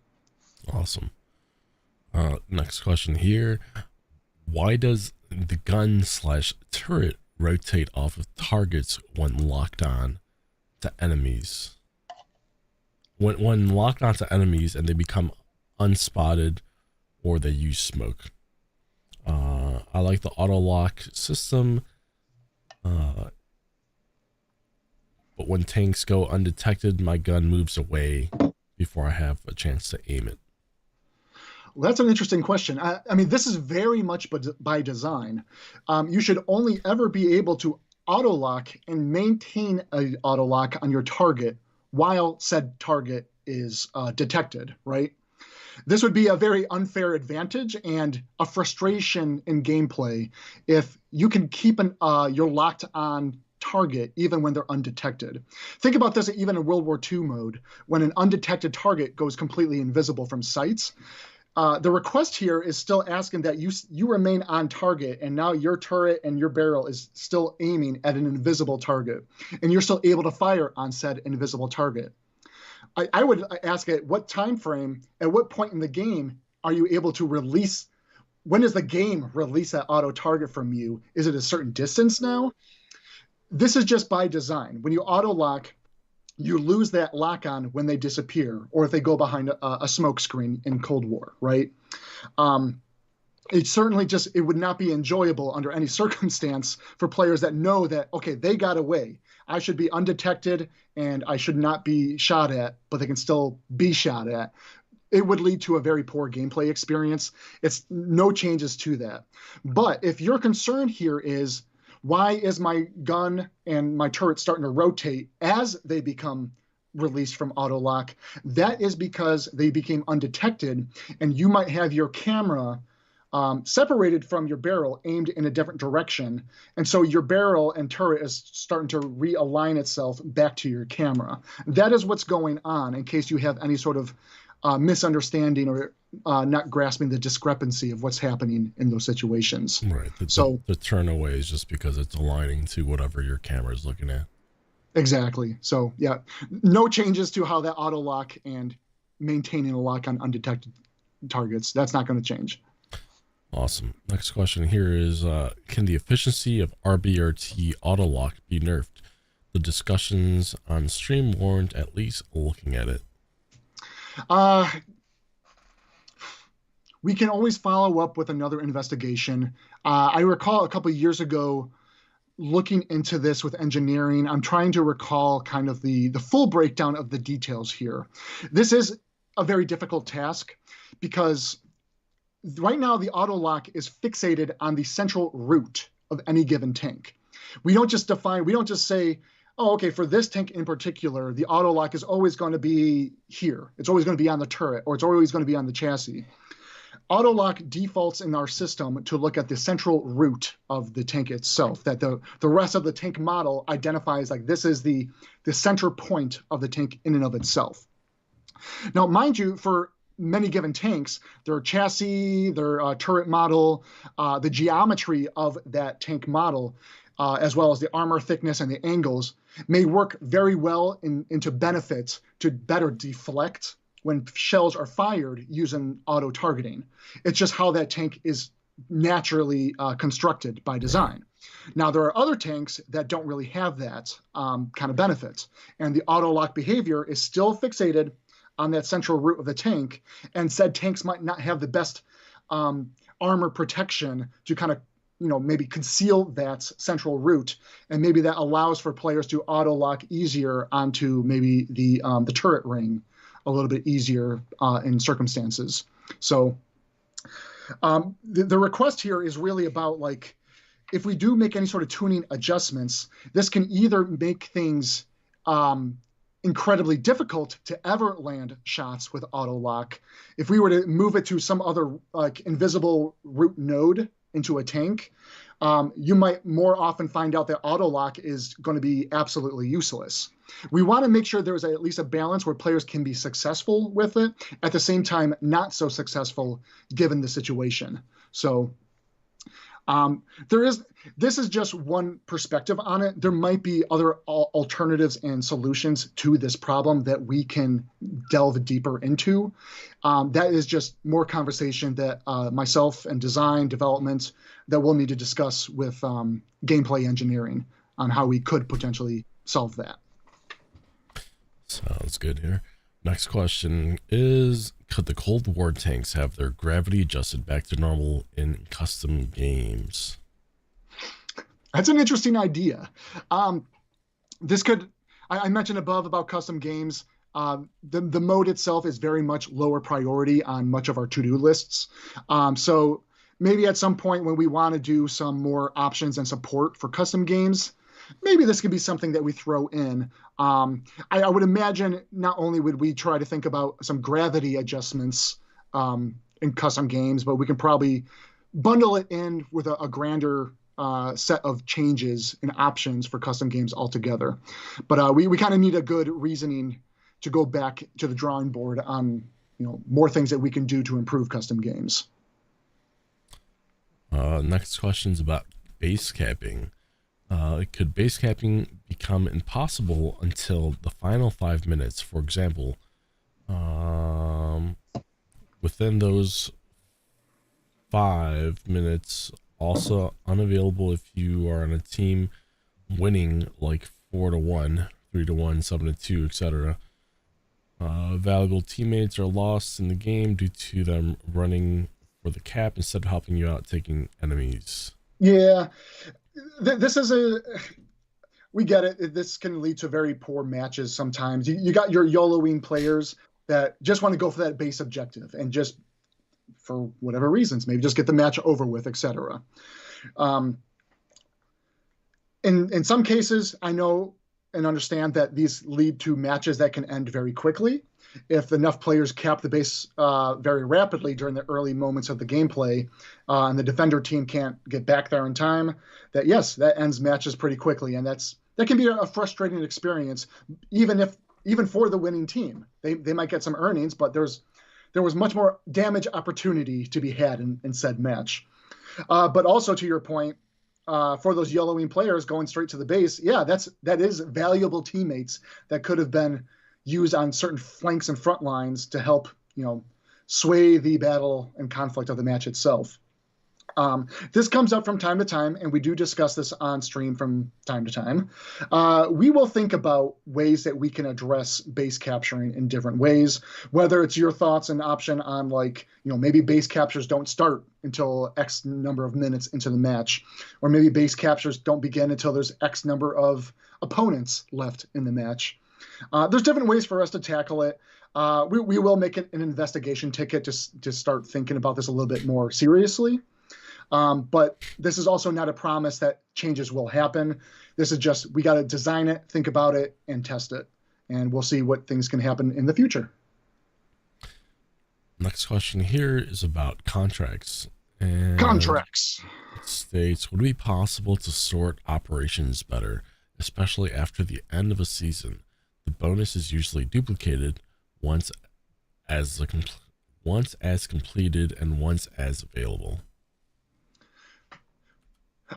Awesome. Next question here. Why does the gun/turret rotate off of targets when locked on to enemies? When locked on to enemies and they become unspotted or they use smoke. I like the auto lock system, but when tanks go undetected, my gun moves away before I have a chance to aim it. Well, that's an interesting question. I mean, this is very much by design. You should only ever be able to auto-lock and maintain an auto-lock on your target while said target is detected, right? This would be a very unfair advantage and a frustration in gameplay if you can keep your locked on target even when they're undetected. Think about this even in World War II mode, when an undetected target goes completely invisible from sights. The request here is still asking that you remain on target, and now your turret and your barrel is still aiming at an invisible target, and you're still able to fire on said invisible target. I would ask at what time frame, at what point in the game are you able to release? When does the game release that auto target from you? Is it a certain distance now? This is just by design. When you auto lock, you lose that lock on when they disappear or if they go behind a smoke screen in Cold War, right? It certainly it would not be enjoyable under any circumstance for players that know that, okay, they got away. I should be undetected and I should not be shot at, but they can still be shot at. It would lead to a very poor gameplay experience. It's no changes to that. But if your concern here is, why is my gun and my turret starting to rotate as they become released from auto lock? That is because they became undetected, and you might have your camera separated from your barrel, aimed in a different direction. And so your barrel and turret is starting to realign itself back to your camera. That is what's going on, in case you have any sort of misunderstanding or not grasping the discrepancy of what's happening in those situations. Right. The turn away is just because it's aligning to whatever your camera is looking at. Exactly. So yeah, no changes to how that auto lock and maintaining a lock on undetected targets. That's not going to change. Awesome. Next question here is, can the efficiency of RBRT auto lock be nerfed? The discussions on stream warrant at least looking at it. We can always follow up with another investigation. I recall a couple of years ago looking into this with engineering. I'm trying to recall kind of the full breakdown of the details here. This is a very difficult task because right now the auto lock is fixated on the central route of any given tank. We don't just say, oh, okay, for this tank in particular, the auto lock is always going to be here. It's always going to be on the turret, or it's always going to be on the chassis. Auto lock defaults in our system to look at the central root of the tank itself, that the rest of the tank model identifies like this is the center point of the tank in and of itself. Now, mind you, for many given tanks, their chassis, their turret model, the geometry of that tank model, as well as the armor thickness and the angles, may work very well into benefits to better deflect when shells are fired using auto targeting. It's just how that tank is naturally constructed by design. Now, there are other tanks that don't really have that kind of benefit, and the auto lock behavior is still fixated on that central root of the tank, and said tanks might not have the best armor protection to kind of maybe conceal that central root, and maybe that allows for players to auto lock easier onto maybe the turret ring a little bit easier in circumstances. So the request here is really about like, if we do make any sort of tuning adjustments, this can either make things incredibly difficult to ever land shots with auto lock. If we were to move it to some other like invisible root node into a tank, you might more often find out that auto lock is going to be absolutely useless. We want to make sure there's at least a balance where players can be successful with it, at the same time not so successful given the situation. So this is just one perspective on it. There might be other alternatives and solutions to this problem that we can delve deeper into. That is just more conversation that myself and design development that we'll need to discuss with gameplay engineering on how we could potentially solve that. Sounds good here. Next question is, could the Cold War tanks have their gravity adjusted back to normal in custom games? That's an interesting idea. This could, I mentioned above about custom games. The mode itself is very much lower priority on much of our to-do lists. So maybe at some point when we want to do some more options and support for custom games, maybe this could be something that we throw in. I would imagine not only would we try to think about some gravity adjustments in custom games, but we can probably bundle it in with a grander set of changes and options for custom games altogether. But we kind of need a good reasoning to go back to the drawing board on more things that we can do to improve custom games. Next question is about base capping. Could base capping become impossible until the final 5 minutes? For example, within those 5 minutes, also unavailable if you are on a team winning like 4-1, 3-1, 7-2, etc. Valuable teammates are lost in the game due to them running for the cap instead of helping you out taking enemies. Yeah. This is we get it. This can lead to very poor matches sometimes. You got your YOLOing players that just want to go for that base objective and just, for whatever reasons, maybe just get the match over with, etc. In some cases, I know and understand that these lead to matches that can end very quickly. If enough players cap the base very rapidly during the early moments of the gameplay, and the defender team can't get back there in time, that ends matches pretty quickly, and that can be a frustrating experience, even for the winning team. They might get some earnings, but there was much more damage opportunity to be had in said match. But also to your point, for those YOLOing players going straight to the base, that is valuable teammates that could have been used on certain flanks and front lines to help, sway the battle and conflict of the match itself. This comes up from time to time, and we do discuss this on stream from time to time. We will think about ways that we can address base capturing in different ways, whether it's your thoughts and option on maybe base captures don't start until X number of minutes into the match, or maybe base captures don't begin until there's X number of opponents left in the match. There's different ways for us to tackle it. We will make it an investigation ticket to start thinking about this a little bit more seriously. But this is also not a promise that changes will happen. This is just, we got to design it, think about it, and test it. And we'll see what things can happen in the future. Next question here is about contracts. And Contracts. it states, would it be possible to sort operations better, especially after the end of a season? The bonus is usually duplicated once as completed and once as available.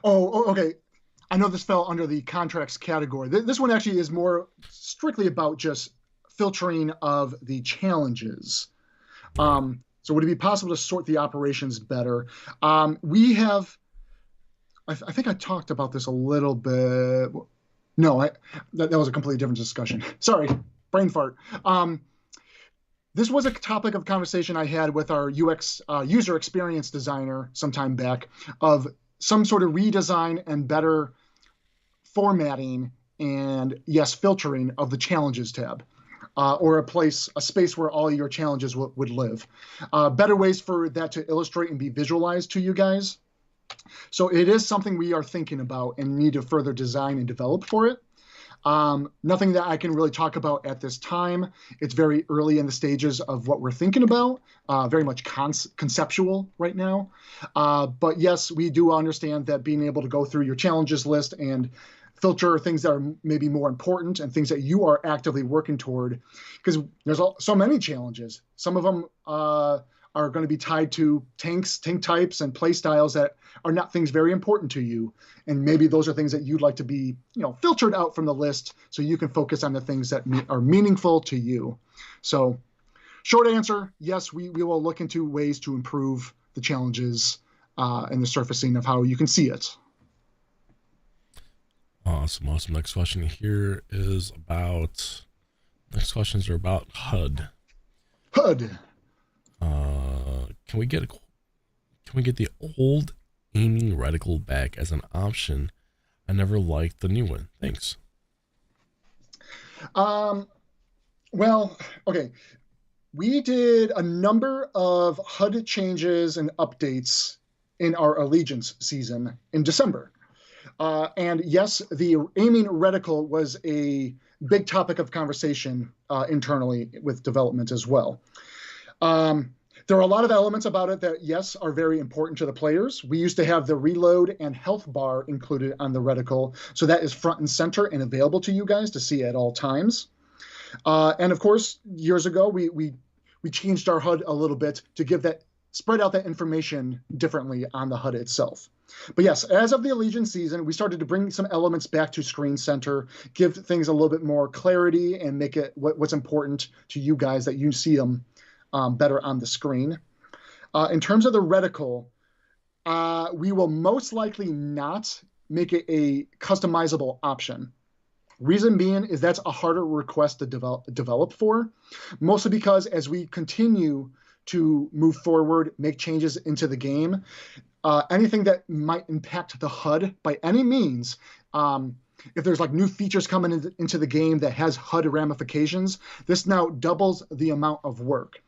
Oh, okay. I know this fell under the contracts category. This one actually is more strictly about just filtering of the challenges. So would it be possible to sort the operations better? We have, I think I talked about this a little bit. No, that was a completely different discussion. Sorry, brain fart. This was a topic of conversation I had with our UX user experience designer some time back of some sort of redesign and better formatting and, yes, filtering of the challenges tab. Or a space where all your challenges would live. Better ways for that to illustrate and be visualized to you guys. So it is something we are thinking about and need to further design and develop for it. Nothing that I can really talk about at this time. It's very early in the stages of what we're thinking about, very much conceptual right now. But yes, we do understand that being able to go through your challenges list and filter things that are maybe more important and things that you are actively working toward, because there's so many challenges. Some of them are going to be tied to tank types and play styles that are not things very important to you, and maybe those are things that you'd like to be, filtered out from the list so you can focus on the things that are meaningful to you. So, short answer: yes, we will look into ways to improve the challenges and the surfacing of how you can see it. Awesome. Next question here is about. Next questions are about HUD. HUD. Can we get the old aiming reticle back as an option? I never liked the new one. Thanks. Well, okay. We did a number of HUD changes and updates in our Allegiance season in December. And yes, the aiming reticle was a big topic of conversation internally with development as well. There are a lot of elements about it that, yes, are very important to the players. We used to have the reload and health bar included on the reticle, so that is front and center and available to you guys to see at all times. And of course, years ago, we changed our HUD a little bit to spread out that information differently on the HUD itself. But yes, as of the Allegiance season, we started to bring some elements back to Screen Center, give things a little bit more clarity, and make it what's important to you guys, that you see them better on the screen. In terms of the reticle, we will most likely not make it a customizable option. Reason being is that's a harder request to develop for, mostly because as we continue to move forward, make changes into the game, anything that might impact the HUD by any means, if there's like new features coming into the game that has HUD ramifications, this now doubles the amount of work.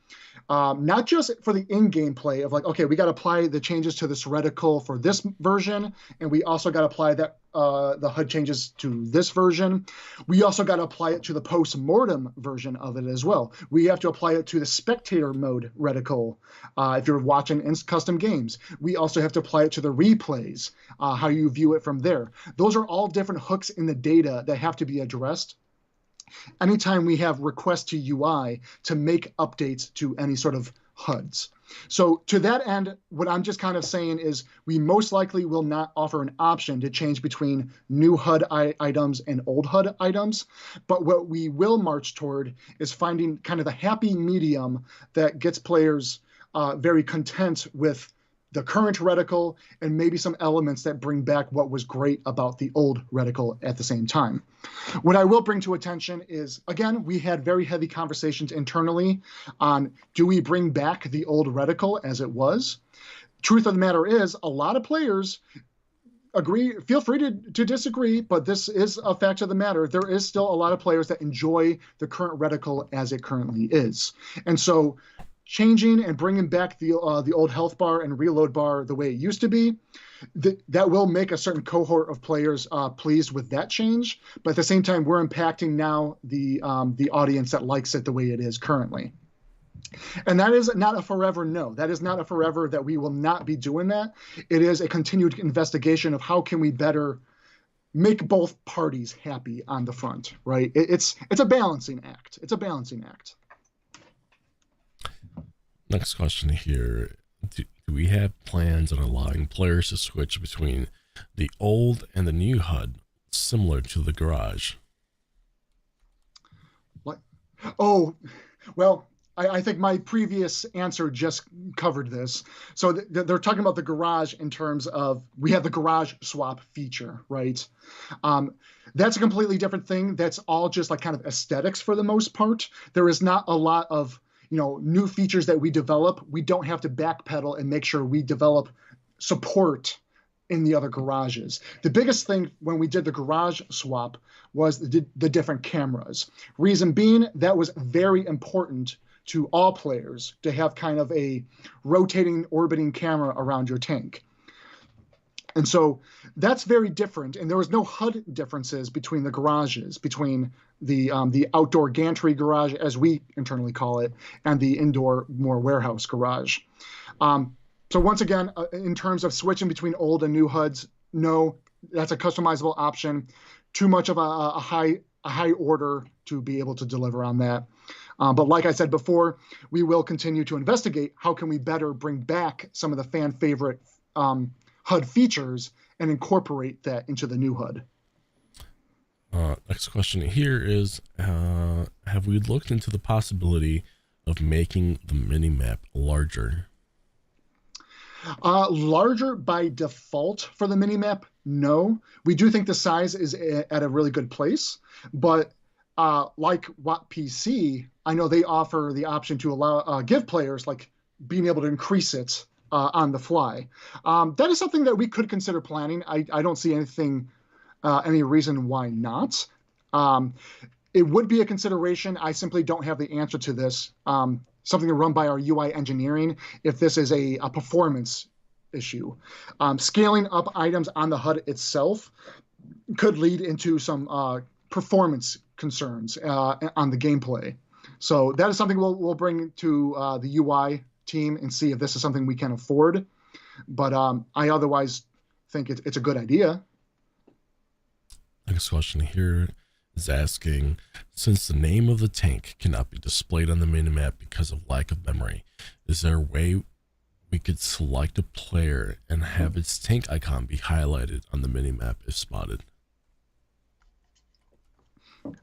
Not just for the in-game play of like, okay, we got to apply the changes to this reticle for this version, and we also got to apply that the HUD changes to this version. We also got to apply it to the post-mortem version of it as well. We have to apply it to the spectator mode reticle if you're watching in custom games. We also have to apply it to the replays, how you view it from there. Those are all different hooks in the data that have to be addressed anytime we have requests to UI to make updates to any sort of HUDs. So to that end, what I'm just kind of saying is we most likely will not offer an option to change between new HUD items and old HUD items. But what we will march toward is finding kind of the happy medium that gets players very content with the current reticle and maybe some elements that bring back what was great about the old reticle at the same time. What I will bring to attention is, again, we had very heavy conversations internally on, do we bring back the old reticle as it was? Truth of the matter is, a lot of players agree, feel free to disagree, but this is a fact of the matter. There is still a lot of players that enjoy the current reticle as it currently is. And so changing and bringing back the old health bar and reload bar the way it used to be, that will make a certain cohort of players pleased with that change. But at the same time, we're impacting now the audience that likes it the way it is currently. And that is not a forever no. That is not a forever that we will not be doing that. It is a continued investigation of how can we better make both parties happy on the front, right? It's a balancing act. It's a balancing act. Next question here. Do we have plans on allowing players to switch between the old and the new HUD, similar to the garage? What? Oh, well, I think my previous answer just covered this. So they're talking about the garage in terms of we have the garage swap feature, right? That's a completely different thing. That's all just like kind of aesthetics for the most part. There is not a lot of new features that we develop. We don't have to backpedal and make sure we develop support in the other garages. The biggest thing when we did the garage swap was the different cameras. Reason being, that was very important to all players to have kind of a rotating, orbiting camera around your tank. And so that's very different. And there was no HUD differences between the garages, between the outdoor gantry garage, as we internally call it, and the indoor, more warehouse garage. So once again, in terms of switching between old and new HUDs, no, that's a customizable option. Too much of a high order to be able to deliver on that. But like I said before, we will continue to investigate how can we better bring back some of the fan favorite HUD features and incorporate that into the new HUD. Next question here is, have we looked into the possibility of making the minimap larger? Larger by default for the minimap, no. We do think the size is at a really good place, but like WoT PC, I know they offer the option to allow give players like being able to increase it on the fly. That is something that we could consider planning. I don't see any reason why not. It would be a consideration. I simply don't have the answer to this. Something to run by our UI engineering if this is a performance issue. Scaling up items on the HUD itself could lead into some performance concerns on the gameplay. So that is something we'll bring to the UI team and see if this is something we can afford. But I otherwise think it's a good idea. Next question here is asking, since the name of the tank cannot be displayed on the minimap because of lack of memory, is there a way we could select a player and have its tank icon be highlighted on the minimap if spotted?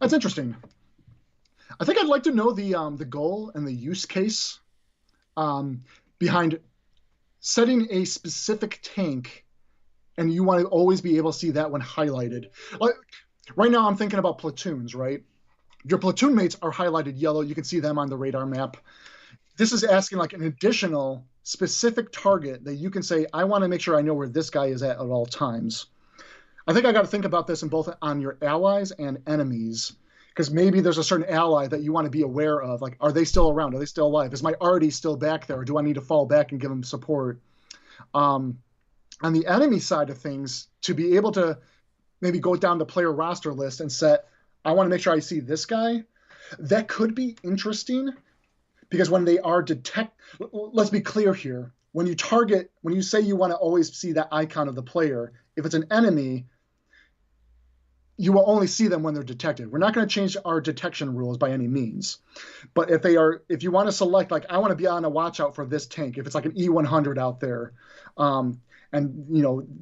That's interesting. I think I'd like to know the goal and the use case behind setting a specific tank, and you want to always be able to see that one highlighted. Like right now, I'm thinking about platoons, right? Your platoon mates are highlighted yellow. You can see them on the radar map. This is asking like an additional specific target that you can say, I want to make sure I know where this guy is at all times. I think I got to think about this in both on your allies and enemies, because maybe there's a certain ally that you want to be aware of. Like, are they still around? Are they still alive? Is my arty still back there? Or do I need to fall back and give them support? On the enemy side of things, to be able to maybe go down the player roster list and set, I want to make sure I see this guy. That could be interesting, because when they are let's be clear here. When you say you want to always see that icon of the player, if it's an enemy, you will only see them when they're detected. We're not going to change our detection rules by any means. But if you want to select, like, I want to be on a watch out for this tank, if it's like an E100 out there, and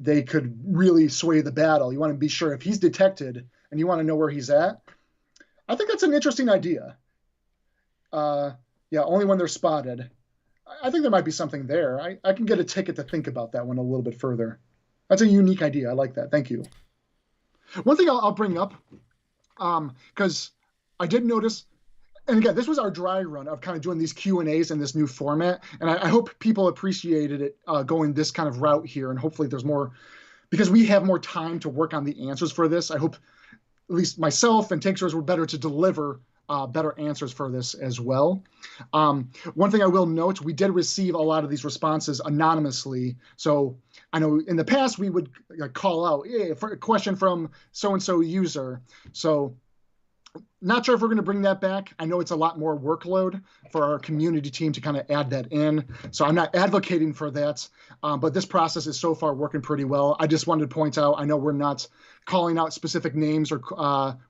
they could really sway the battle, you want to be sure if he's detected and you want to know where he's at. I think that's an interesting idea. Only when they're spotted. I think there might be something there. I can get a ticket to think about that one a little bit further. That's a unique idea. I like that. Thank you. One thing I'll bring up, because I did notice, and again, this was our dry run of kind of doing these Q&As in this new format, and I hope people appreciated it going this kind of route here, and hopefully there's more, because we have more time to work on the answers for this. I hope at least myself and Tankz0rz were better to deliver better answers for this as well. One thing I will note, we did receive a lot of these responses anonymously. So I know in the past we would call out, hey, for a question from so-and-so user. So not sure if we're going to bring that back. I know it's a lot more workload for our community team to kind of add that in. So I'm not advocating for that, but this process is so far working pretty well. I just wanted to point out, I know we're not calling out specific names or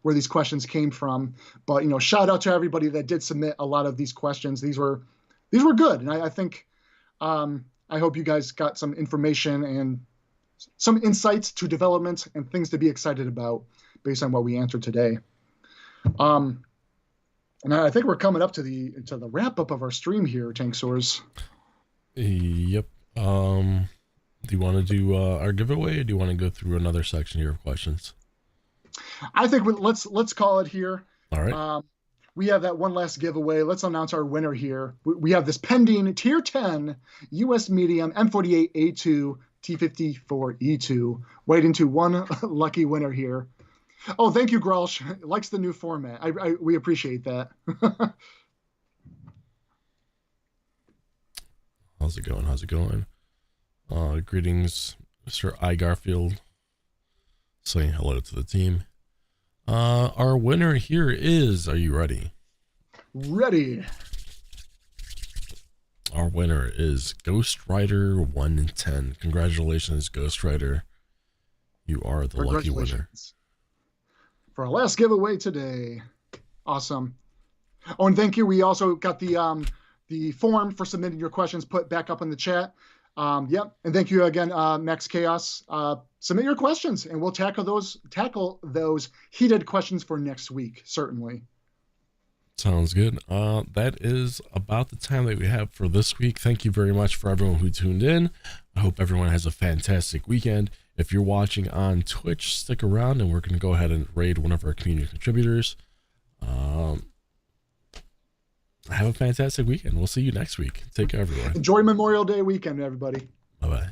where these questions came from, but shout out to everybody that did submit a lot of these questions. These were good, and I think I hope you guys got some information and some insights to development and things to be excited about based on what we answered today. And I think we're coming up to the wrap up of our stream here, Tankz0rz. Yep. Do you want to do our giveaway, or do you want to go through another section here of questions? I think let's call it here. All right. We have that one last giveaway. Let's announce our winner here. We have this pending Tier 10 U.S. Medium M48A2 T54E2. Waiting to one lucky winner here. Oh, thank you, Grulsh. Likes the new format. We appreciate that. How's it going? Greetings, Mr. I. Garfield. Saying hello to the team. Our winner here is, are you ready? Ready. Our winner is Ghost Rider 1 in 10. Congratulations, Ghost Rider. You are the lucky winner. For our last giveaway today. Awesome. Oh, and thank you. We also got the form for submitting your questions put back up in the chat. Yep. And thank you again, Max Chaos. Submit your questions and we'll tackle those heated questions for next week, certainly. Sounds good. That is about the time that we have for this week. Thank you very much for everyone who tuned in. I hope everyone has a fantastic weekend. If you're watching on Twitch, stick around and we're going to go ahead and raid one of our community contributors. Have a fantastic weekend. We'll see you next week. Take care, everyone. Enjoy Memorial Day weekend, everybody. Bye-bye.